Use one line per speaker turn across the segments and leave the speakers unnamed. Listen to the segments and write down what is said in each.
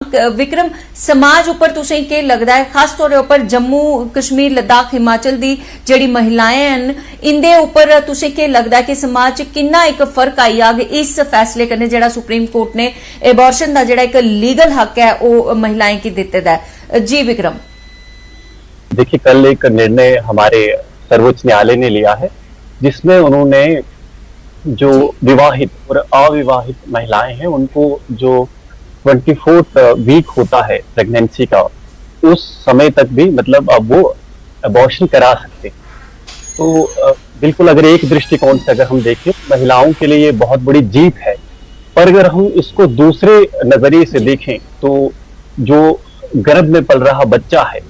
विक्रम समाज उपर तुसें के लगदा है खास तौर उपर जम्मू कश्मीर लद्दाख हिमाचल दी जेड़ी महिलाएं हैं इंदे उपर तुसें के लगदा है कि समाज च किन्ना एक फर्क आई आग इस फैसले कन्नै जेड़ा सुप्रीम कोर्ट ने एबॉर्शन दा जेड़ा एक लीगल हक है वो महिलाएं की दित्ते दा है। जी विक्रम,
देखिए कल एक निर्णय हमारे सर्वोच्च न्यायालय ने लिया है जिसमें उन्होंने जो विवाहित और अविवाहित महिलाएं हैं उनको जो 24th वीक होता है प्रेगनेंसी का उस समय तक भी मतलब अब वो अबॉर्शन करा सकते। तो बिल्कुल अगर एक दृष्टिकोण से अगर हम देखें महिलाओं के लिए ये बहुत बड़ी जीत है, पर अगर हम इसको दूसरे नजरिए से देखें तो जो गर्भ में पल रहा बच्चा है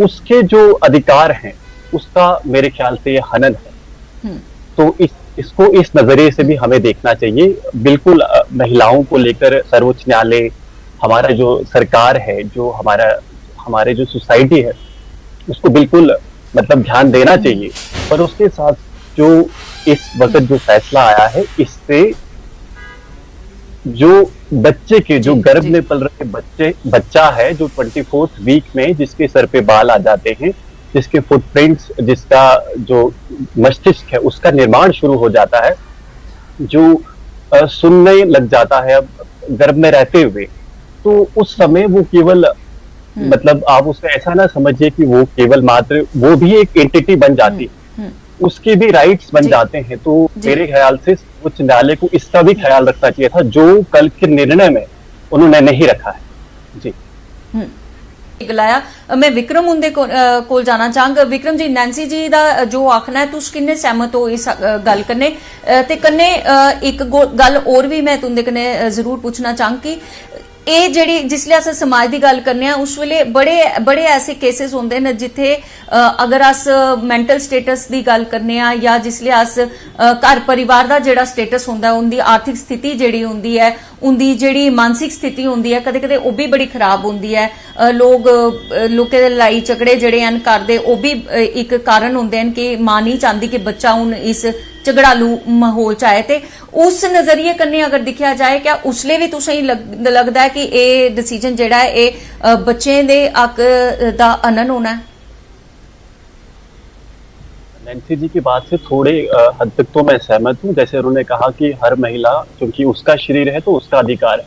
उसके जो अधिकार हैं उसका मेरे ख्याल से ये हनन है। तो इसको इस नजरिए से भी हमें देखना चाहिए। बिल्कुल महिलाओं को लेकर सर्वोच्च न्यायालय, हमारा जो सरकार है, जो हमारे जो सोसाइटी है उसको बिल्कुल मतलब ध्यान देना चाहिए। पर उसके साथ जो इस वक्त जो फैसला आया है इससे जो बच्चे के जो गर्भ में पल रहे बच्चा है जो 24th वीक में जिसके सर पे बाल आ जाते हैं, जिसके फुटप्रिंट्स, जिसका जो मस्तिष्क है उसका निर्माण शुरू हो जाता है, जो सुनने लग जाता है अब गर्भ में रहते हुए, तो उस समय वो केवल मतलब आप उसको ऐसा ना समझिए कि वो केवल मात्र वो भी एक एंटिटी बन जाती, उसके भी राइट्स बन जाते हैं। तो मेरे ख्याल से उच्च न्यायालय को इसका भी ख्याल रखना चाहिए था जो कल के निर्णय में उन्होंने नहीं रखा है। जी
गलाया मैं विक्रम उनके कोल जाना चाहंग। विक्रम जी, नैंसी जी दा जो आखना है तुस किन्ने सहमत हो इस गल कन्नै ते कन्नै एक गल और भी मैं तुंदे कन्नै जरूर पूछना चाहंग कि ਇਹ ਜਿਹੜੀ जिसले अस समाज की गल करने उस वेले बड़े ऐसे केसेस होंदे न जिथे अगर अस मैंटल स्टेटस की गल करने या जिसले अस घर परिवार का जिहड़ा स्टेटस होंदा उनकी आर्थिक स्थिति जिहड़ी होंदी है, उनकी जिहड़ी मानसिक स्थिति होंदी है, कदे कदे वो भी बड़ी खराब होंदी है। लोकें दे लड़ाई झगड़े जिहड़े हन घर दे वो भी एक कारण होंदे हन कि मां नहीं चाहती कि बच्चा हुण इस झगड़ालू माहौल च आए। ते उस नजरिए कन्नै अगर दिखा जाए क्या उसले भी तुसें लगदा है कि ये डिसीजन जिहड़ा है ये बच्चें दे हक दा हनन होना है?
नैंसी जी की बात से थोड़े हद तक तो मैं सहमत हूँ। जैसे उन्होंने कहा कि हर महिला क्योंकि उसका शरीर है तो उसका अधिकार है,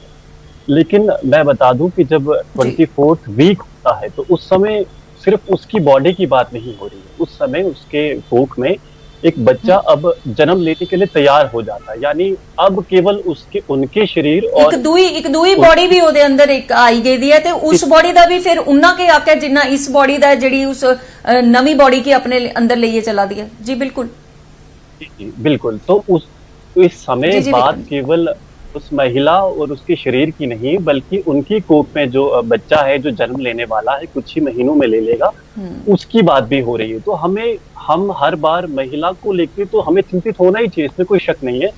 लेकिन मैं बता दूं कि जब 24th वीक होता है तो उस समय सिर्फ उसकी बॉडी की बात नहीं हो रही है, उस समय उसके कोख में एक बच्चा अब जन्म लेने के लिए तैयार हो जाता है। यानी अब केवल उनके शरीर और
एक दुई बॉडी भी ओदे अंदर एक आई गई है ते उस बॉडी दा भी फिर उन्ना के हक है जिन्ना इस बॉडी दा जेड़ी उस नवी बॉडी की अपने अंदर लेके चला दी है। जी बिल्कुल,
बिल्कुल। तो इस समय बात केवल उस महिला और उसके शरीर की नहीं बल्कि उनकी कोख में जो बच्चा है जो जन्म लेने वाला है, कुछ ही महीनों में ले लेगा, उसकी बात भी हो रही है। तो हम हर बार महिला को लेकर तो हमें चिंतित होना ही चाहिए, इसमें कोई शक नहीं है।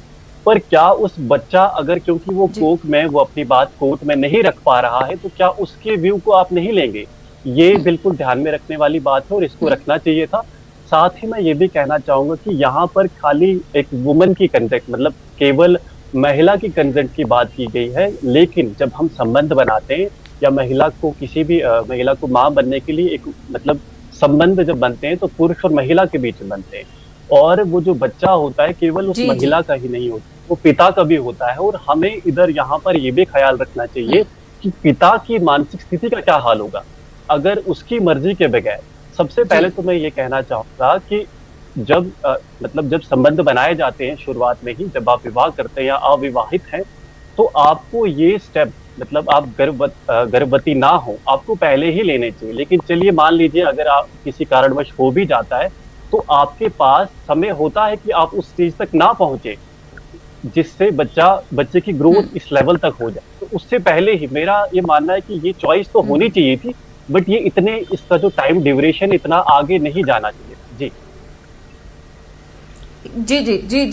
पर क्या उस बच्चा अगर क्योंकि वो कोख में वो अपनी बात कोर्ट में नहीं रख पा रहा है तो क्या उसके व्यू को आप नहीं लेंगे? ये बिल्कुल ध्यान में रखने वाली बात है और इसको रखना चाहिए था। साथ ही मैं ये भी कहना चाहूंगा कि यहाँ पर खाली एक वुमन की कंसेंट मतलब केवल महिला की कंसेंट की बात की गई है, लेकिन जब हम संबंध बनाते हैं या महिला को किसी भी महिला को मां बनने के लिए एक मतलब संबंध जब बनते हैं तो पुरुष और महिला के बीच बनते हैं, और वो जो बच्चा होता है केवल उस महिला का ही नहीं होता, वो पिता का भी होता है। और हमें इधर यहाँ पर ये भी ख्याल रखना चाहिए कि पिता की मानसिक स्थिति का क्या हाल होगा अगर उसकी मर्जी के बगैर। सबसे पहले तो मैं ये कहना चाहूंगा कि जब जब संबंध बनाए जाते हैं शुरुआत में ही, जब आप विवाह करते हैं या अविवाहित हैं, तो आपको ये स्टेप मतलब आप गर्भवती ना हो आपको पहले ही लेने चाहिए। लेकिन चलिए मान लीजिए अगर आप किसी कारणवश हो भी जाता है तो आपके पास समय होता है कि आप उस चीज तक ना पहुंचे जिससे बच्चे की ग्रोथ इस लेवल तक हो जाए। तो उससे पहले ही मेरा ये मानना है कि ये चॉइस तो होनी चाहिए थी, बट ये इसका जो टाइम ड्यूरेशन इतना आगे नहीं जाना चाहिए। जी
जी जी जी जी।